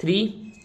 3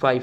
5،